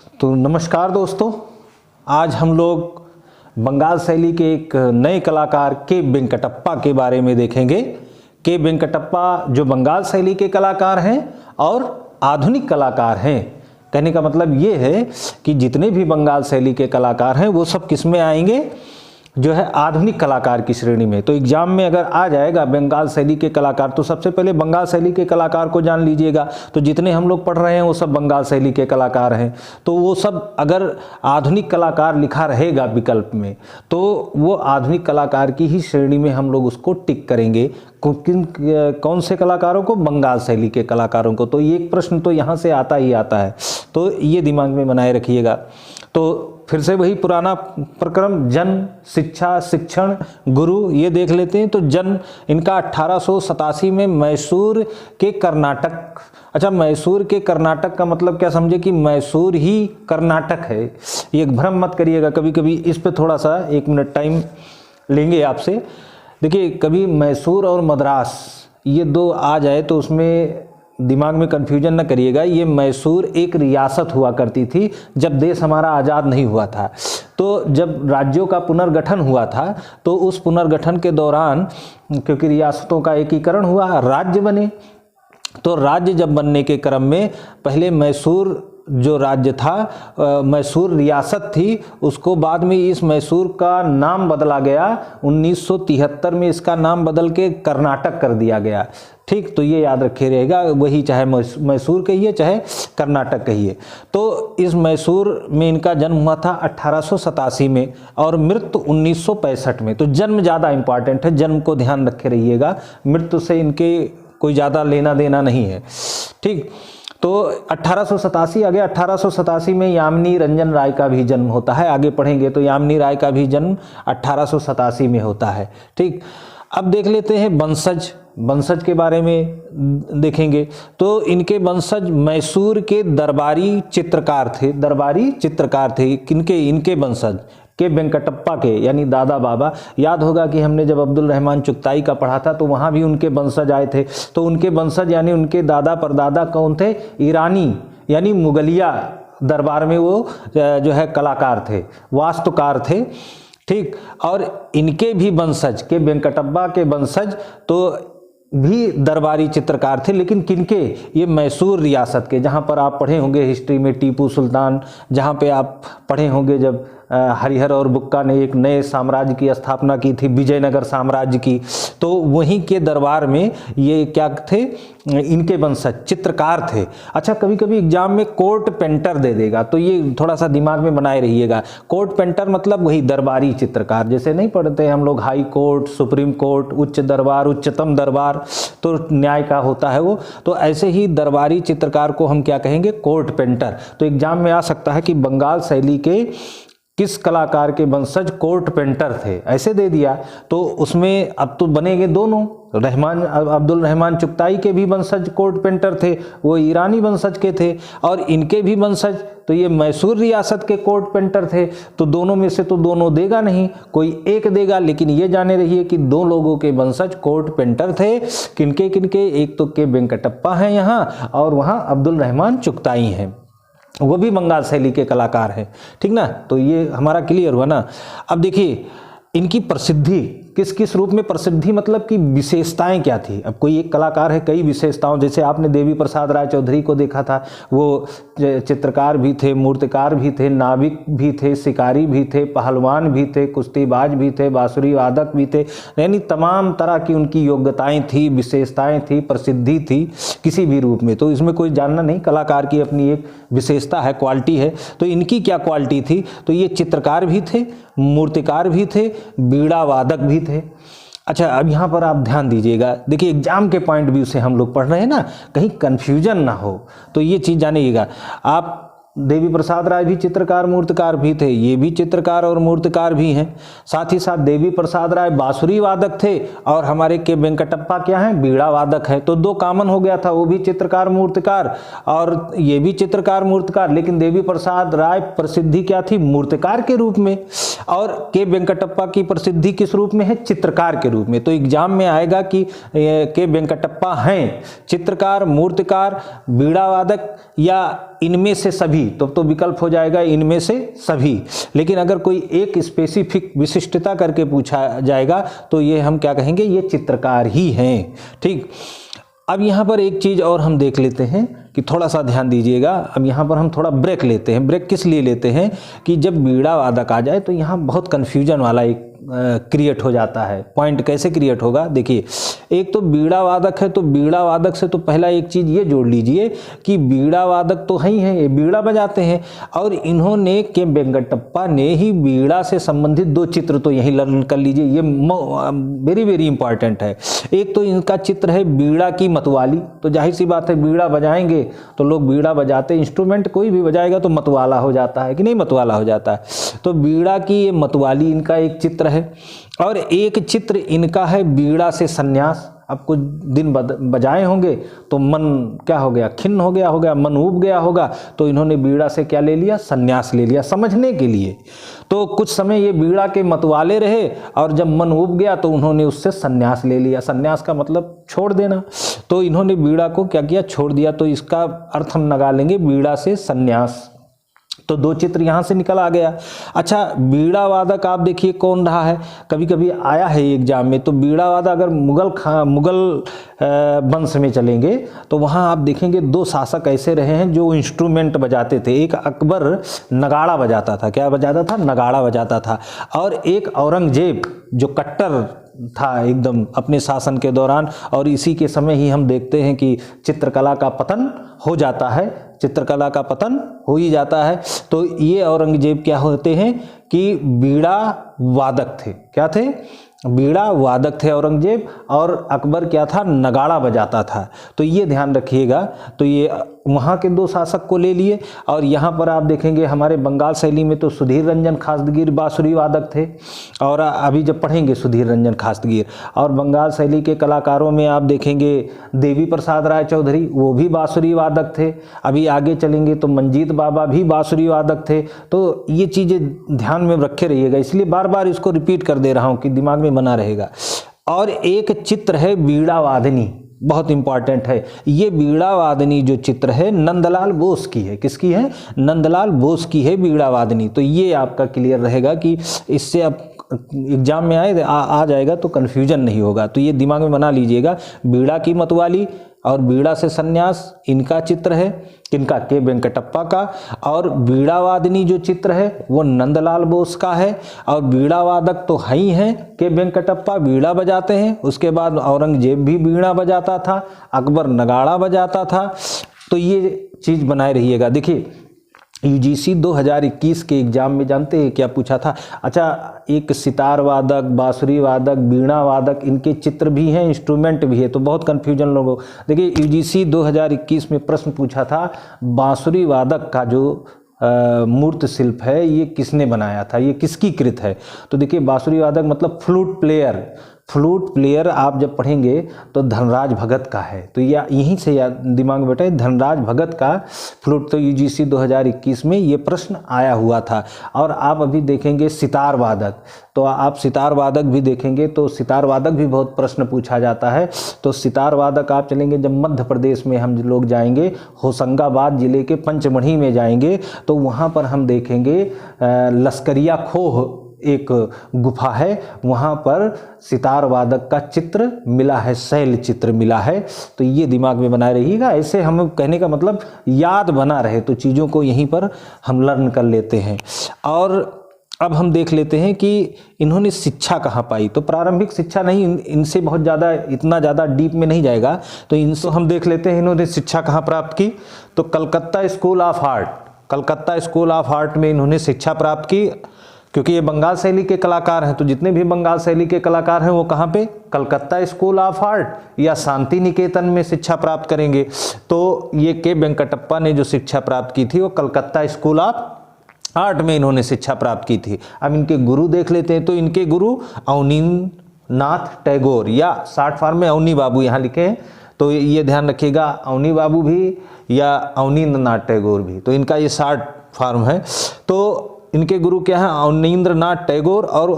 तो नमस्कार दोस्तों, आज हम लोग बंगाल शैली के एक नए कलाकार के वेंकटप्पा के बारे में देखेंगे। के वेंकटप्पा जो बंगाल शैली के कलाकार हैं और आधुनिक कलाकार हैं। कहने का मतलब ये है कि जितने भी बंगाल शैली के कलाकार हैं वो सब किस में आएंगे, जो है आधुनिक कलाकार की श्रेणी में। तो एग्जाम में अगर आ जाएगा बंगाल शैली के कलाकार, तो सबसे पहले बंगाल शैली के कलाकार को जान लीजिएगा। तो जितने हम लोग पढ़ रहे हैं वो सब बंगाल शैली के कलाकार हैं। तो वो सब अगर आधुनिक कलाकार लिखा रहेगा विकल्प में, तो वो आधुनिक कलाकार की ही श्रेणी में हम लोग उसको टिक करेंगे। कौन से कलाकारों को? बंगाल शैली के कलाकारों को। तो ये एक प्रश्न तो यहाँ से आता ही आता है, तो ये दिमाग में बनाए रखिएगा। तो फिर से वही पुराना प्रक्रम, जन्म, शिक्षा, शिक्षण, गुरु, ये देख लेते हैं। तो जन्म इनका 1887 में मैसूर के कर्नाटक। अच्छा, मैसूर के कर्नाटक का मतलब क्या समझे कि मैसूर ही कर्नाटक है। ये भ्रम मत करिएगा, कभी कभी इस पे थोड़ा सा 1 मिनट टाइम लेंगे आपसे। देखिए, कभी मैसूर और मद्रास ये दो आ जाए तो उसमें दिमाग में कन्फ्यूजन न करिएगा। ये मैसूर एक रियासत हुआ करती थी जब देश हमारा आज़ाद नहीं हुआ था। तो जब राज्यों का पुनर्गठन हुआ था, तो उस पुनर्गठन के दौरान क्योंकि रियासतों का एकीकरण हुआ, राज्य बने। तो राज्य जब बनने के क्रम में पहले मैसूर जो राज्य था, मैसूर रियासत थी, उसको बाद में इस मैसूर का नाम बदला गया। 1973 में इसका नाम बदल के कर्नाटक कर दिया गया। ठीक, तो ये याद रखे रहेगा, वही चाहे मैसूर कहिए चाहे कर्नाटक कहिए। तो इस मैसूर में इनका जन्म हुआ था 1887 में और मृत्यु 1965 में। तो जन्म ज़्यादा इम्पॉर्टेंट है, जन्म को ध्यान रखे रहिएगा, मृत्यु से इनके कोई ज़्यादा लेना देना नहीं है। ठीक, तो 1887 आ गया। 1887 में यामिनी रंजन राय का भी जन्म होता है। आगे पढ़ेंगे तो यामिनी राय का भी जन्म 1887 में होता है। ठीक, अब देख लेते हैं वंशज के बारे में देखेंगे। तो इनके वंशज मैसूर के दरबारी चित्रकार थे। किनके? इनके वंशज के वेंकटप्पा के, यानी दादा बाबा। याद होगा कि हमने जब अब्दुल रहमान चुगताई का पढ़ा था तो वहाँ भी उनके वंशज आए थे। तो उनके वंशज यानी उनके दादा परदादा कौन थे? ईरानी यानी मुगलिया दरबार में वो जो है कलाकार थे, वास्तुकार थे। ठीक, और इनके भी वंशज के वेंकटप्पा के वंशज तो भी दरबारी चित्रकार थे, लेकिन किनके? ये मैसूर रियासत के। जहाँ पर आप पढ़े होंगे हिस्ट्री में टीपू सुल्तान, जहाँ पे आप पढ़े होंगे जब हरिहर और बुक्का ने एक नए साम्राज्य की स्थापना की थी, विजयनगर साम्राज्य की, तो वहीं के दरबार में ये क्या थे? इनके वंशज चित्रकार थे। अच्छा, कभी कभी एग्जाम में कोर्ट पेंटर दे देगा, तो ये थोड़ा सा दिमाग में बनाए रहिएगा। कोर्ट पेंटर मतलब वही दरबारी चित्रकार। जैसे नहीं पढ़ते हम लोग हाई कोर्ट, सुप्रीम कोर्ट, उच्च दरबार, उच्चतम दरबार, तो न्याय का होता है वो। तो ऐसे ही दरबारी चित्रकार को हम क्या कहेंगे? Court painter. तो एग्जाम में आ सकता है कि बंगाल शैली के किस कलाकार के वंशज कोर्ट पेंटर थे, ऐसे दे दिया। तो उसमें अब तो बनेंगे दोनों। अब्दुल रहमान चुगताई के भी वंशज कोर्ट पेंटर थे, वो ईरानी वंशज के थे, और इनके भी वंशज तो ये मैसूर रियासत के कोर्ट पेंटर थे। तो दोनों में से तो दोनों देगा नहीं, कोई एक देगा। लेकिन ये जाने रहिए कि 2 लोगों के वंशज कोर्ट पेंटर थे। किनके किनके? एक तो के वेंकटप्पा हैं यहाँ, और वहाँ अब्दुल रहमान चुगताई हैं, वो भी बंगाल शैली के कलाकार हैं। ठीक ना, तो ये हमारा क्लियर हुआ ना। अब देखिए इनकी प्रसिद्धि किस किस रूप में प्रसिद्धि, मतलब कि विशेषताएं क्या थी। अब कोई एक कलाकार है, कई विशेषताओं, जैसे आपने देवी प्रसाद राय चौधरी को देखा था, वो चित्रकार भी थे, मूर्तिकार भी थे, नाविक भी थे, शिकारी भी थे, पहलवान भी थे, कुश्तीबाज भी थे, बांसुरी वादक भी थे। यानी तमाम तरह की उनकी योग्यताएं थी, विशेषताएं थी, प्रसिद्धि थी किसी भी रूप में। तो इसमें कोई जानना नहीं, कलाकार की अपनी एक विशेषता है, क्वालिटी है। तो इनकी क्या क्वालिटी थी? तो ये चित्रकार भी थे, मूर्तिकार भी थे, बीड़ा वादक भी थे। अच्छा, अब यहाँ पर आप ध्यान दीजिएगा। देखिए एग्जाम के पॉइंट व्यू से हम लोग पढ़ रहे हैं ना, कहीं कंफ्यूजन ना हो, तो ये चीज़ जानिएगा आप। देवी प्रसाद राय भी चित्रकार मूर्तिकार भी थे, ये भी चित्रकार और मूर्तिकार भी हैं। साथ ही साथ देवी प्रसाद राय बांसुरी वादक थे, और हमारे के वेंकटप्पा क्या हैं? बीड़ा वादक है। तो 2 कॉमन हो गया था, वो भी चित्रकार मूर्तिकार और ये भी चित्रकार मूर्तिकार। लेकिन देवी प्रसाद राय प्रसिद्धि क्या थी? मूर्तिकार के रूप में, और के वेंकटप्पा की प्रसिद्धि किस रूप में है? चित्रकार के रूप में। तो एग्जाम में आएगा कि के वेंकटप्पा हैं चित्रकार, मूर्तिकार, बीड़ा वादक, या इनमें से सभी। तब तो विकल्प हो जाएगा इनमें से सभी। लेकिन अगर कोई एक स्पेसिफिक विशिष्टता करके पूछा जाएगा तो ये हम क्या कहेंगे, ये चित्रकार ही हैं। ठीक, अब यहाँ पर एक चीज़ और हम देख लेते हैं कि थोड़ा सा ध्यान दीजिएगा। अब यहाँ पर हम थोड़ा ब्रेक लेते हैं। ब्रेक किस लिए लेते हैं कि जब बीड़ा वादक आ जाए तो यहाँ बहुत कन्फ्यूजन वाला एक क्रिएट हो जाता है। पॉइंट कैसे क्रिएट होगा, देखिए, एक तो बीड़ा वादक है, तो बीड़ा वादक से तो पहला एक चीज़ ये जोड़ लीजिए कि बीड़ा वादक तो है ही है, ये बीड़ा बजाते हैं, और इन्होंने के वेंकटप्पा ने ही बीड़ा से संबंधित 2 चित्र तो यहीं लर्न कर लीजिए, ये वेरी वेरी इंपॉर्टेंट है। एक तो इनका चित्र है बीड़ा की मतवाली, तो जाहिर सी बात है बीड़ा बजाएंगे तो लोग बीड़ा बजाते, इंस्ट्रूमेंट कोई भी बजाएगा तो मतवाला हो जाता है कि नहीं, मतवाला हो जाता है। तो बीड़ा की ये मतवाली इनका एक चित्र है। और एक चित्र इनका है बीड़ा से सन्यास। अब कुछ दिन बजाए होंगे तो मन क्या हो गया, खिन्न हो गया, मन ऊब गया होगा, तो इन्होंने बीड़ा से क्या ले लिया, सन्यास ले लिया समझने के लिए। तो कुछ समय ये बीड़ा के मतवाले रहे और जब मन ऊब गया तो उन्होंने उससे सन्यास ले लिया। सन्यास का मतलब छोड़ देना, तो इन्होंने बीड़ा को क्या किया, छोड़ दिया। तो इसका अर्थ हम लगा लेंगे बीड़ा से सन्यास। तो 2 चित्र यहाँ से निकल आ गया। अच्छा, बीड़ा वादक आप देखिए कौन रहा है, कभी कभी आया है एग्जाम में। तो बीड़ा वादक अगर मुगल वंश में चलेंगे तो वहाँ आप देखेंगे 2 शासक ऐसे रहे हैं जो इंस्ट्रूमेंट बजाते थे। एक अकबर नगाड़ा बजाता था, क्या बजाता था, नगाड़ा बजाता था। और एक औरंगजेब जो कट्टर था एकदम अपने शासन के दौरान, और इसी के समय ही हम देखते हैं कि चित्रकला का पतन हो जाता है, चित्रकला का पतन हो ही जाता है। तो ये औरंगजेब क्या होते हैं कि बीड़ा वादक थे, क्या थे, बीड़ा वादक थे औरंगजेब, और अकबर क्या था, नगाड़ा बजाता था। तो ये ध्यान रखिएगा। तो ये वहाँ के 2 शासक को ले लिए। और यहाँ पर आप देखेंगे हमारे बंगाल शैली में तो सुधीर रंजन खासगीर बांसुरी वादक थे, और अभी जब पढ़ेंगे सुधीर रंजन खासगीर। और बंगाल शैली के कलाकारों में आप देखेंगे देवी प्रसाद राय चौधरी, वो भी बांसुरी वादक थे। अभी आगे चलेंगे तो मंजीत बाबा भी बांसुरी वादक थे। तो ये चीज़ें ध्यान में रखे रहिएगा, इसलिए बार बार इसको रिपीट कर दे रहा हूँ कि दिमाग में बना रहेगा। और एक चित्र है बीड़ा वादनी, बहुत इंपॉर्टेंट है। ये बीड़ा वादनी जो चित्र है नंदलाल बोस की है, किसकी है, नंदलाल बोस की है बीड़ा वादनी। तो ये आपका क्लियर रहेगा कि इससे अब एग्जाम में आ जाएगा तो कन्फ्यूजन नहीं होगा। तो ये दिमाग में बना लीजिएगा, बीड़ा की मतवाली और बीड़ा से सन्यास इनका चित्र है, किनका, के वेंकटप्पा का। और बीड़ा वादनी जो चित्र है वो नंदलाल बोस का है। और बीड़ा वादक तो है ही हैं, के वेंकटप्पा बीड़ा बजाते हैं। उसके बाद औरंगजेब भी बीड़ा बजाता था, अकबर नगाड़ा बजाता था। तो ये चीज़ बनाए रहिएगा। देखिए यूजीसी 2021 के एग्जाम में जानते हैं क्या पूछा था, अच्छा एक सितार वादक, बांसुरी वादक, बीणा वादक, इनके चित्र भी हैं, इंस्ट्रूमेंट भी है। तो बहुत कन्फ्यूजन लोगों, देखिए यूजीसी 2021 में प्रश्न पूछा था बांसुरी वादक का जो मूर्त शिल्प है ये किसने बनाया था, ये किसकी कृत है। तो देखिए बांसुरी वादक मतलब फ्लूट प्लेयर, फ्लूट प्लेयर आप जब पढ़ेंगे तो धनराज भगत का है। तो या यहीं से याद दिमाग में बैठे, धनराज भगत का फ्लूट। तो यूजीसी 2021 में ये प्रश्न आया हुआ था। और आप अभी देखेंगे सितार वादक, तो आप सितार वादक भी देखेंगे तो सितार वादक भी बहुत प्रश्न पूछा जाता है। तो सितार वादक आप चलेंगे जब मध्य प्रदेश में हम लोग जाएंगे, होशंगाबाद जिले के पंचमढ़ी में जाएंगे तो वहाँ पर हम देखेंगे लश्करिया खोह एक गुफा है, वहाँ पर सितार वादक का चित्र मिला है, शैल चित्र मिला है। तो ये दिमाग में बनाए रहिएगा। ऐसे हम कहने का मतलब याद बना रहे तो चीज़ों को यहीं पर हम लर्न कर लेते हैं। और अब हम देख लेते हैं कि इन्होंने शिक्षा कहाँ पाई। तो प्रारंभिक शिक्षा नहीं, इनसे बहुत ज़्यादा इतना ज़्यादा डीप में नहीं जाएगा। तो इनसे हम देख लेते हैं इन्होंने शिक्षा कहाँ प्राप्त की। तो Calcutta school of art, Calcutta school of art में इन्होंने शिक्षा प्राप्त की। क्योंकि ये बंगाल शैली के कलाकार हैं तो जितने भी बंगाल शैली के कलाकार हैं वो कहाँ पे, कलकत्ता स्कूल ऑफ आर्ट या शांति निकेतन में शिक्षा प्राप्त करेंगे। तो ये के वेंकटप्पा ने जो शिक्षा प्राप्त की थी वो कलकत्ता स्कूल ऑफ आर्ट में इन्होंने शिक्षा प्राप्त की थी। अब इनके गुरु देख लेते हैं। तो इनके गुरु अवनींद्र नाथ टैगोर, या शॉर्ट फॉर्म में अवनी बाबू यहाँ लिखे हैं। तो ये ध्यान रखिएगा, अवनी बाबू भी या अवनींद्र नाथ टैगोर भी, तो इनका ये शॉर्ट फॉर्म है। तो इनके गुरु क्या है, अवनींद्र नाथ टैगोर, और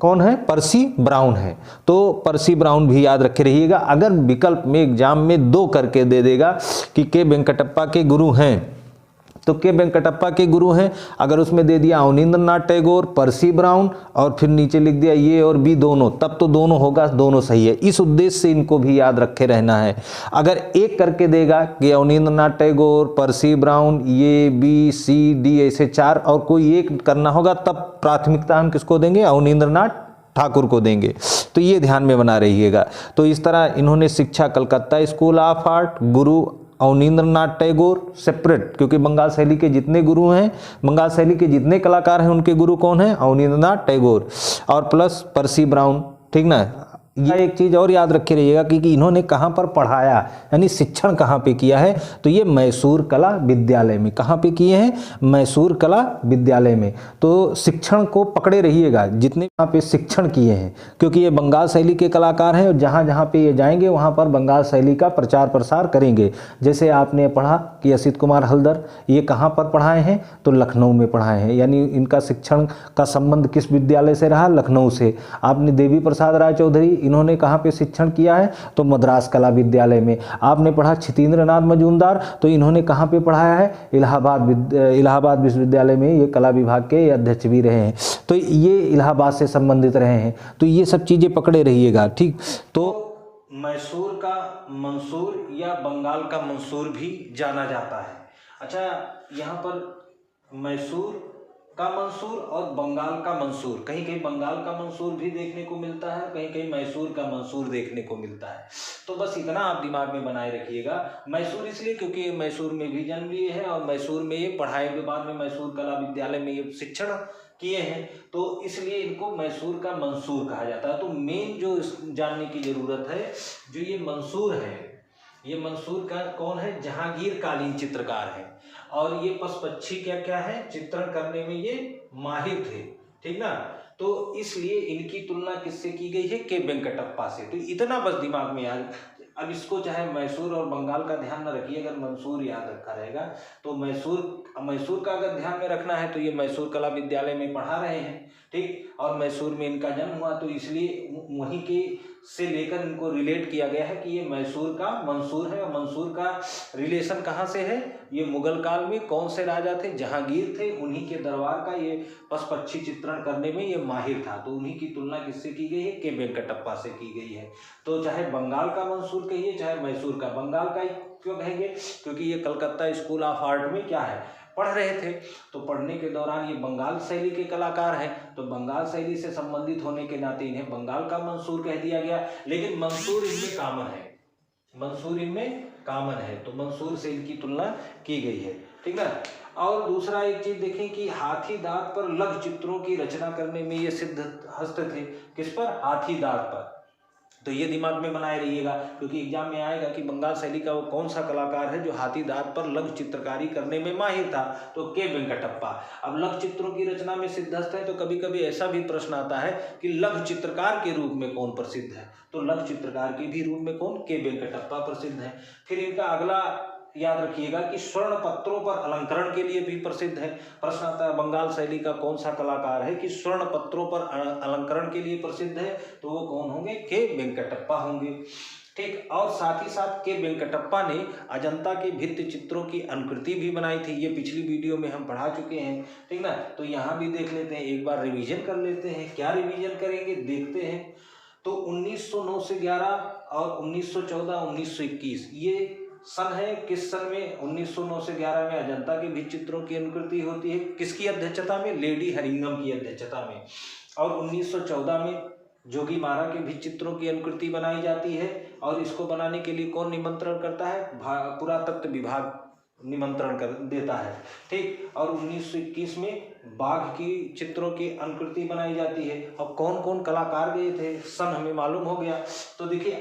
कौन है, पर्सी ब्राउन है। तो पर्सी ब्राउन भी याद रखे रहिएगा। अगर विकल्प में एग्जाम में 2 करके दे देगा कि के वेंकटप्पा के गुरु हैं तो के वेंकटप्पा के गुरु हैं। अगर उसमें दे दिया अवनींद्रनाथ टैगोर, पर्सी ब्राउन और फिर नीचे लिख दिया ये और बी दोनों, तब तो दोनों होगा, दोनों सही है। इस उद्देश्य से इनको भी याद रखे रहना है। अगर एक करके देगा कि अवनींद्रनाथ टैगोर, पर्सी ब्राउन, ये बी सी डी ऐसे 4 और कोई एक करना होगा, तब प्राथमिकता हम किसको देंगे? अवनींद्रनाथ ठाकुर को देंगे। तो ये ध्यान में बना रहिएगा। तो इस तरह इन्होंने शिक्षा Calcutta school of art, Guru Abanindranath Tagore separate, क्योंकि बंगाल शैली के जितने गुरु हैं, बंगाल शैली के जितने कलाकार हैं उनके गुरु कौन हैं? अवनींद्रनाथ टैगोर और प्लस पर्सी ब्राउन, ठीक ना। यह एक चीज़ और याद रखे रहिएगा कि इन्होंने कहाँ पर पढ़ाया, यानी शिक्षण कहाँ पे किया है, तो ये मैसूर कला विद्यालय में। कहाँ पे किए हैं? मैसूर कला विद्यालय में। तो शिक्षण को पकड़े रहिएगा, जितने यहाँ पे शिक्षण किए हैं, क्योंकि ये बंगाल शैली के कलाकार हैं और जहाँ जहाँ पे ये जाएंगे वहाँ पर बंगाल शैली का प्रचार प्रसार करेंगे। जैसे आपने पढ़ा कि असित कुमार हल्दर, ये कहाँ पर पढ़ाए हैं? तो लखनऊ में पढ़ाए हैं, यानी इनका शिक्षण का संबंध किस विद्यालय से रहा? लखनऊ से। आपने देवी प्रसाद राय चौधरी, इन्होंने कहाँ पे शिक्षण किया है? तो मद्रास कला विद्यालय में। आपने पढ़ा छितेंद्रनाथ मजूमदार, तो इन्होंने कहाँ पे पढ़ाया है? इलाहाबाद विश्वविद्यालय में ये कला विभाग के अध्यक्ष भी रहे हैं। तो ये इलाहाबाद से संबंधित रहे हैं। तो ये सब चीज़ें पकड़े रहिएगा, ठीक। तो मैसूर का मंसूर या बंगाल का मंसूर भी जाना जाता है। अच्छा, यहाँ पर मैसूर का मंसूर और बंगाल का मंसूर, कहीं कहीं बंगाल का मंसूर भी देखने को मिलता है, कहीं कहीं मैसूर का मंसूर देखने को मिलता है। तो बस इतना आप दिमाग में बनाए रखिएगा। मैसूर इसलिए क्योंकि ये मैसूर में भी जन्म लिए हैं और मैसूर में ये पढ़ाई के बाद में मैसूर कला विद्यालय में ये शिक्षण किए हैं, तो इसलिए इनको मैसूर का मंसूर कहा जाता है। तो मेन जो जानने की जरूरत है, जो ये मंसूर है, ये मंसूर का कौन है? जहांगीर कालीन चित्रकार है और ये पशुपक्षी क्या क्या है? चित्रण करने में ये माहिर थे, ठीक ना। तो इसलिए इनकी तुलना किससे की गई है? के वेंकटप्पा से। तो इतना बस दिमाग में याद। अब इसको चाहे मैसूर और बंगाल का ध्यान न रखिए, अगर मंसूर याद रखा रहेगा तो मैसूर का अगर ध्यान में रखना है तो ये मैसूर कला विद्यालय में पढ़ा रहे हैं, ठीक। और मैसूर में इनका जन्म हुआ, तो इसलिए वहीं के से लेकर इनको रिलेट किया गया है कि ये मैसूर का मंसूर है। और मंसूर का रिलेशन कहाँ से है? ये मुगल काल में कौन से राजा थे? जहांगीर थे, उन्हीं के दरबार का ये पशुपक्षी चित्रण करने में ये माहिर था। तो उन्हीं की तुलना किससे की गई है? के वेंकटप्पा से की गई है। तो चाहे बंगाल का मंसूर कहिए चाहे मैसूर का, बंगाल का ही क्यों कहेंगे? क्योंकि ये कलकत्ता स्कूल ऑफ आर्ट में क्या है? पढ़ रहे थे। तो पढ़ने के दौरान ये बंगाल शैली के कलाकार हैं, तो बंगाल शैली से संबंधित होने के नाते इन्हें बंगाल का मंसूर कह दिया गया। लेकिन मंसूर इनमें कॉमन है, मंसूर इनमें कॉमन है, तो मंसूर से इनकी तुलना की गई है, ठीक है। और दूसरा एक चीज देखें कि हाथी दांत पर लघु चित्रों की रचना करने में ये सिद्ध हस्त थे। किस पर? हाथी दांत पर। तो ये दिमाग में बनाए रहिएगा, क्योंकि एग्जाम में आएगा कि बंगाल शैली का वो कौन सा कलाकार है जो हाथी दांत पर लघु चित्रकारी करने में माहिर था? तो के वेंकटप्पा। अब लघु चित्रों की रचना में सिद्धहस्त है, तो कभी कभी ऐसा भी प्रश्न आता है कि लघु चित्रकार के रूप में कौन प्रसिद्ध है? तो लघु चित्रकार के भी रूप में कौन? के वेंकटप्पा प्रसिद्ध है। फिर इनका अगला याद रखिएगा कि स्वर्ण पत्रों पर अलंकरण के लिए भी प्रसिद्ध है। प्रश्न आता है बंगाल शैली का कौन सा कलाकार है कि स्वर्ण पत्रों पर अलंकरण के लिए प्रसिद्ध है? तो वो कौन होंगे? के वेंकटप्पा होंगे, ठीक। और साथ ही साथ के वेंकटप्पा ने अजंता के भित्ति चित्रों की अनुकृति भी बनाई थी। ये पिछली वीडियो में हम पढ़ा चुके हैं, ठीक ना। तो यहाँ भी देख लेते हैं, एक बार रिवीजन कर लेते हैं। क्या रिवीजन करेंगे देखते हैं। तो 1909 से 11 और 1914 1921 ये सन है। किस सन में? 1909 से 11 में अजंता के भित्ति चित्रों की अनुकृति होती है। किसकी अध्यक्षता में? लेडी हरिंगम की अध्यक्षता में। और 1914 में जोगी मारा के भित्ति चित्रों की अनुकृति बनाई जाती है। और इसको बनाने के लिए कौन निमंत्रण करता है? पुरातत्व विभाग निमंत्रण कर देता है, ठीक। और 1921 में बाघ की चित्रों की अनुकृति बनाई जाती है। अब कौन कौन कलाकार गए थे? सन हमें मालूम हो गया। तो देखिए,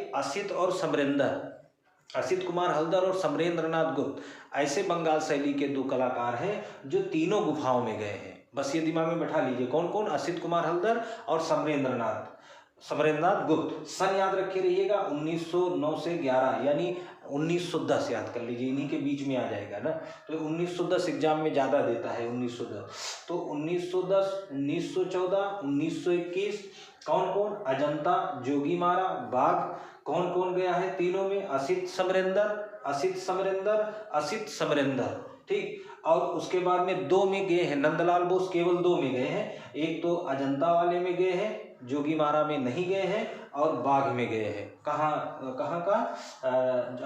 असित कुमार हल्दर और समरेंद्रनाथ गुप्त ऐसे बंगाल शैली के 2 कलाकार हैं जो तीनों गुफाओं में गए हैं। बस ये दिमाग में बैठा लीजिए, कौन कौन? असित कुमार हल्दर और समरेंद्रनाथ गुप्त। सन याद रखे रहिएगा 1909 से 11, यानी 1910 याद कर लीजिए, इन्हीं के बीच में आ जाएगा ना। तो 1910 एग्जाम में ज़्यादा देता है 1910। तो 1910, 1914, 1921 कौन कौन? अजंता, जोगी मारा, बाघ। कौन कौन गया है तीनों में? असित समरेंद्र, ठीक। और उसके बाद में 2 में गए हैं, नंदलाल बोस केवल 2 में गए हैं। एक तो अजंता वाले में गए हैं, जोगीमारा में नहीं गए हैं, और बाघ में गए हैं। कहाँ कहाँ का?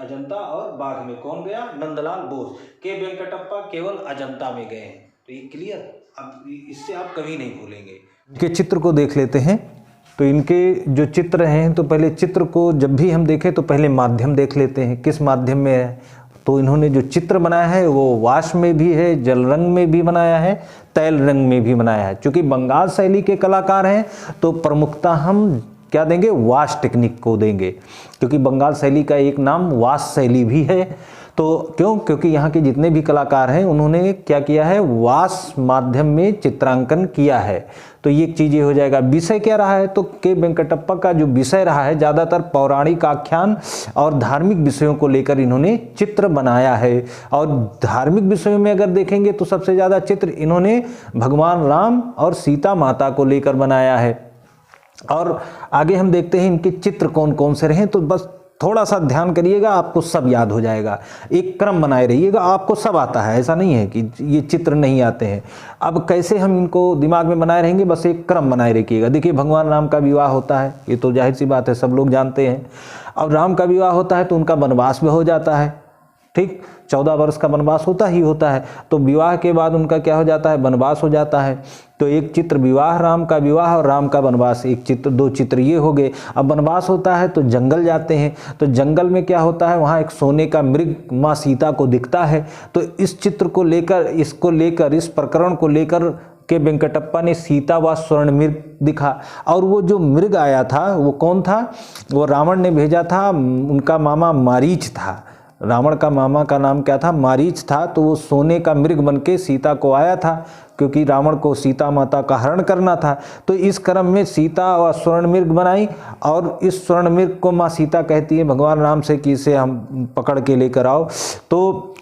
अजंता और बाघ में कौन गया? नंदलाल बोस। के वेंकटप्पा केवल अजंता में गए हैं। तो ये क्लियर, अब इससे आप कभी नहीं भूलेंगे। इनके चित्र को देख लेते हैं। तो इनके जो चित्र हैं, तो पहले चित्र को जब भी हम देखें तो पहले माध्यम देख लेते हैं, किस माध्यम में है। तो इन्होंने जो चित्र बनाया है वो वाश में भी है, जल रंग में भी बनाया है, तैल रंग में भी बनाया है। क्योंकि बंगाल शैली के कलाकार हैं तो प्रमुखता हम क्या देंगे? वाश टेक्निक को देंगे, क्योंकि बंगाल शैली का एक नाम वाश शैली भी है। तो क्यों? क्योंकि यहाँ के जितने भी कलाकार हैं उन्होंने क्या किया है? वाश माध्यम में चित्रांकन किया है। तो ये चीज़ ये हो जाएगा। विषय क्या रहा है? तो के वेंकटप्पा का जो विषय रहा है ज़्यादातर पौराणिक आख्यान और धार्मिक विषयों को लेकर इन्होंने चित्र बनाया है। और धार्मिक विषयों में अगर देखेंगे तो सबसे ज़्यादा चित्र इन्होंने भगवान राम और सीता माता को लेकर बनाया है। और आगे हम देखते हैं इनके चित्र कौन कौन से रहे। तो बस थोड़ा सा ध्यान करिएगा, आपको सब याद हो जाएगा। एक क्रम बनाए रहिएगा, आपको सब आता है, ऐसा नहीं है कि ये चित्र नहीं आते हैं। अब कैसे हम इनको दिमाग में बनाए रहेंगे? बस एक क्रम बनाए रखिएगा। देखिए, भगवान राम का विवाह होता है, ये तो जाहिर सी बात है, सब लोग जानते हैं। अब राम का विवाह होता है तो उनका वनवास भी हो जाता है, ठीक, 14 वर्ष का वनवास होता ही होता है। तो विवाह के बाद उनका क्या हो जाता है? वनवास हो जाता है। तो एक चित्र विवाह, राम का विवाह और राम का वनवास, एक चित्र, 2 चित्र ये हो गए। अब वनवास होता है तो जंगल जाते हैं। तो जंगल में क्या होता है? वहाँ एक सोने का मृग माँ सीता को दिखता है। तो इस चित्र को लेकर, इसको लेकर, इस प्रकरण को लेकर के वेंकटप्पा ने सीता व स्वर्ण मृग दिखा। और वो जो मृग आया था वो कौन था? वो रावण ने भेजा था, उनका मामा मारीच था। रावण का मामा का नाम क्या था? मारीच था। तो वो सोने का मृग बन के सीता को आया था, क्योंकि रावण को सीता माता का हरण करना था। तो इस क्रम में सीता व स्वर्ण मृग बनाई, और इस स्वर्ण मृग को माँ सीता कहती है भगवान राम से कि इसे हम पकड़ के लेकर आओ। तो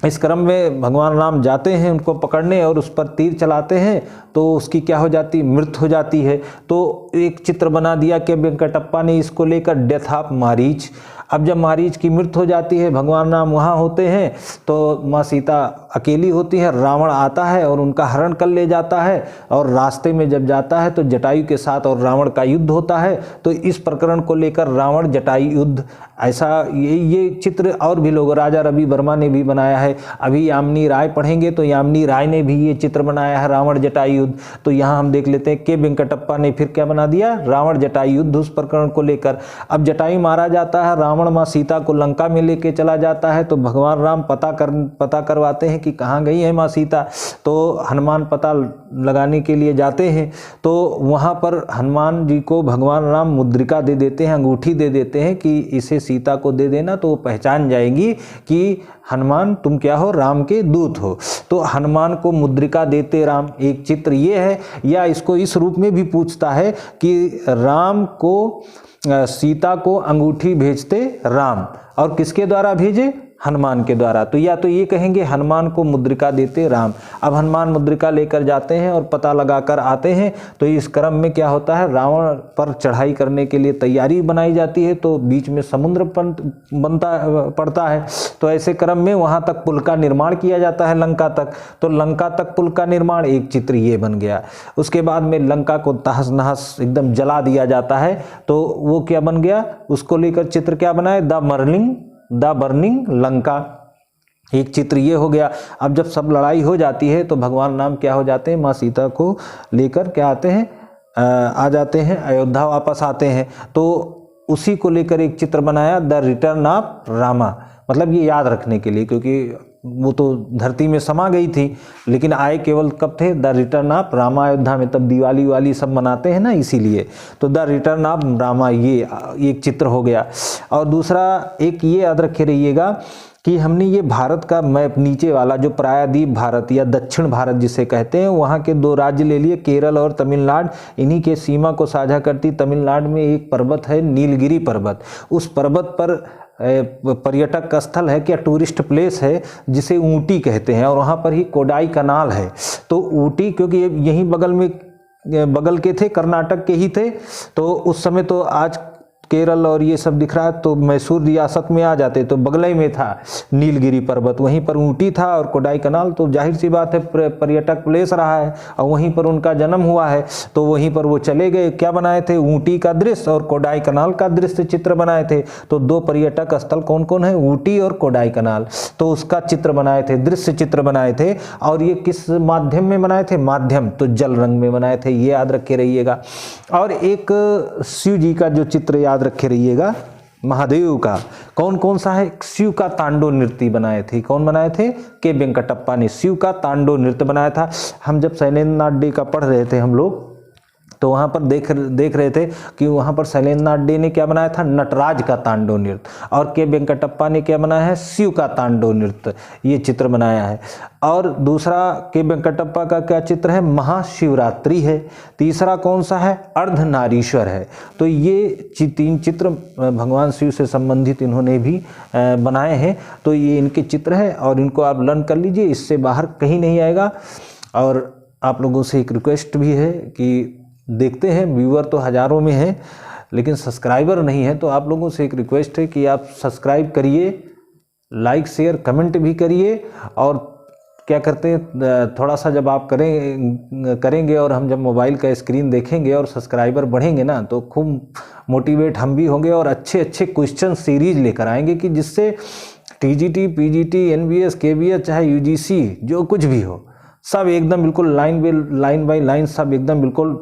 इस क्रम में भगवान राम जाते हैं उनको पकड़ने और उस पर तीर चलाते हैं, तो उसकी क्या हो जाती? मृत्यु हो जाती है। तो एक चित्र बना दिया कि वेंकटप्पा ने इसको लेकर, डेथ ऑफ मारीच। अब जब मारीच की मृत्यु हो जाती है, भगवान राम वहाँ होते हैं, तो माँ सीता अकेली होती है, रावण आता है और उनका हरण कर ले जाता है। और रास्ते में जब जाता है तो जटायु के साथ और रावण का युद्ध होता है। तो इस प्रकरण को लेकर रावण जटायु युद्ध, ऐसा ये चित्र और भी लोग, राजा रवि वर्मा ने भी बनाया है। अभी यामिनी राय पढ़ेंगे तो यामिनी राय ने भी ये चित्र बनाया है, रावण जटायु युद्ध। तो यहाँ हम देख लेते हैं के वेंकटप्पा ने फिर क्या बना दिया? रावण जटायु युद्ध, उस प्रकरण को लेकर। अब जटायु मारा जाता है, रावण माँ सीता को लंका में लेके चला जाता है। तो भगवान राम पता करवाते हैं कि कहाँ गई है माँ सीता। तो हनुमान पता लगाने के लिए जाते हैं। तो वहाँ पर हनुमान जी को भगवान राम मुद्रिका दे देते हैं, अंगूठी दे देते हैं कि इसे सीता को दे देना, तो वो पहचान जाएगी कि हनुमान तुम क्या हो? राम के दूत हो। तो हनुमान को मुद्रिका देते राम, एक चित्र ये है। या इसको इस रूप में भी पूछता है कि राम को, सीता को अंगूठी भेजते राम, और किसके द्वारा भेजे? हनुमान के द्वारा। तो या तो ये कहेंगे हनुमान को मुद्रिका देते राम। अब हनुमान मुद्रिका लेकर जाते हैं और पता लगाकर आते हैं। तो इस क्रम में क्या होता है? रावण पर चढ़ाई करने के लिए तैयारी बनाई जाती है, तो बीच में समुद्र पड़ता है। तो ऐसे क्रम में वहाँ तक पुल का निर्माण किया जाता है, लंका तक। तो लंका तक पुल का निर्माण, एक चित्र ये बन गया। उसके बाद में लंका को तहस नहस एकदम जला दिया जाता है। तो वो क्या बन गया? उसको लेकर चित्र क्या बनाए? द बर्निंग लंका, एक चित्र ये हो गया। अब जब सब लड़ाई हो जाती है तो भगवान राम क्या हो जाते हैं? माँ सीता को लेकर क्या आते हैं? आ जाते हैं, अयोध्या वापस आते हैं। तो उसी को लेकर एक चित्र बनाया, द रिटर्न ऑफ रामा। मतलब ये याद रखने के लिए, क्योंकि वो तो धरती में समा गई थी, लेकिन आए केवल कब थे? The return of Rama Ayodhya में। तब दिवाली वाली सब मनाते हैं ना, इसीलिए। तो द रिटर्न ऑफ रामा, ये एक चित्र हो गया। और दूसरा एक ये याद रखे रहिएगा कि हमने ये भारत का मैप नीचे वाला, जो प्रायद्वीप भारत या दक्षिण भारत जिसे कहते हैं, वहाँ के 2 राज्य ले लिए, केरल और तमिलनाडु। इन्हीं के सीमा को साझा करती तमिलनाडु में एक पर्वत है, नीलगिरी पर्वत। उस पर्वत पर पर्यटक स्थल है, क्या टूरिस्ट प्लेस है, जिसे ऊटी कहते हैं। और वहाँ पर ही कोडाई कनाल है। तो ऊटी, क्योंकि यहीं बगल के थे, कर्नाटक के ही थे। तो उस समय तो आज केरल और ये सब दिख रहा है तो मैसूर रियासत में आ जाते तो बगल ही में था नीलगिरी पर्वत, वहीं पर ऊटी था और कोडाईकनाल, तो जाहिर सी बात है पर्यटक प्लेस रहा है और वहीं पर उनका जन्म हुआ है, तो वहीं पर वो चले गए। क्या बनाए थे? ऊटी का दृश्य और कोडाईकनाल का दृश्य चित्र बनाए थे। तो दो पर्यटक स्थल कौन कौन है? ऊटी और कोडाईकनाल। तो उसका चित्र बनाए थे, दृश्य चित्र बनाए थे। और ये किस माध्यम में बनाए थे? माध्यम तो जल रंग में बनाए थे, ये याद रखे रहिएगा। और एक शिव जी का जो चित्र याद रखे रहिएगा, महादेव का, कौन कौन सा है? शिव का तांडव नृत्य बनाए थे। कौन बनाए थे? के वेंकटप्पा ने शिव का तांडव नृत्य बनाया था। हम जब शैलेंद्रनाथ डे का पढ़ रहे थे हम लोग, तो वहाँ पर देख रहे थे कि वहाँ पर शैलेंद्रनाथ डे ने क्या बनाया था? नटराज का तांडव नृत्य। और के वेंकटप्पा ने क्या बनाया है? शिव का तांडव नृत्य, ये चित्र बनाया है। और दूसरा के वेंकटप्पा का क्या चित्र है? महाशिवरात्रि है। तीसरा कौन सा है? अर्धनारीश्वर है। तो ये 3 चित्र भगवान शिव से संबंधित इन्होंने भी बनाए हैं। तो ये इनके चित्र है और इनको आप लर्न कर लीजिए, इससे बाहर कहीं नहीं आएगा। और आप लोगों से एक रिक्वेस्ट भी है कि देखते हैं व्यूअर तो हज़ारों में हैं लेकिन सब्सक्राइबर नहीं है, तो आप लोगों से एक रिक्वेस्ट है कि आप सब्सक्राइब करिए, लाइक शेयर कमेंट भी करिए। और क्या करते हैं, थोड़ा सा जब आप करेंगे और हम जब मोबाइल का स्क्रीन देखेंगे और सब्सक्राइबर बढ़ेंगे ना, तो खूब मोटिवेट हम भी होंगे और अच्छे अच्छे क्वेश्चन सीरीज लेकर आएंगे कि जिससे टीजीटी, पीजीटी, एनबीएस, केबीएस, चाहे यूजीसी, जो कुछ भी हो, सब एकदम बिल्कुल लाइन बाय लाइन सब एकदम बिल्कुल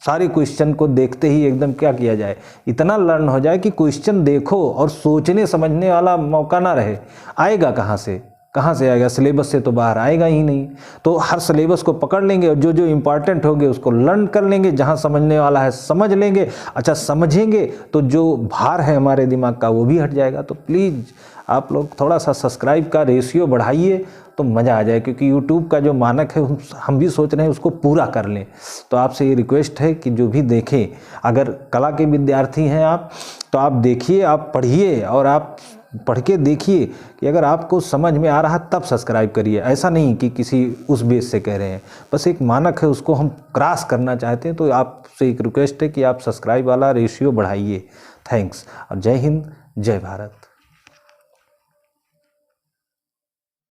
सारे क्वेश्चन को देखते ही एकदम क्या किया जाए, इतना लर्न हो जाए कि क्वेश्चन देखो और सोचने समझने वाला मौका ना रहे। आएगा कहाँ से आएगा? सिलेबस से तो बाहर आएगा ही नहीं। तो हर सिलेबस को पकड़ लेंगे और जो जो इम्पॉर्टेंट होंगे उसको लर्न कर लेंगे, जहाँ समझने वाला है समझ लेंगे। अच्छा समझेंगे तो जो भार है हमारे दिमाग का वो भी हट जाएगा। तो प्लीज़ आप लोग थोड़ा सा सब्सक्राइब का रेशियो बढ़ाइए तो मज़ा आ जाए, क्योंकि यूट्यूब का जो मानक है हम भी सोच रहे हैं उसको पूरा कर लें। तो आपसे ये रिक्वेस्ट है कि जो भी देखें, अगर कला के विद्यार्थी हैं आप, तो आप देखिए, आप पढ़िए और आप पढ़ के देखिए कि अगर आपको समझ में आ रहा तब सब्सक्राइब करिए। ऐसा नहीं कि किसी उस बेस से कह रहे हैं, बस एक मानक है उसको हम क्रॉस करना चाहते हैं। तो आपसे एक रिक्वेस्ट है कि आप सब्सक्राइब वाला रेशियो बढ़ाइए। थैंक्स और जय हिंद, जय भारत।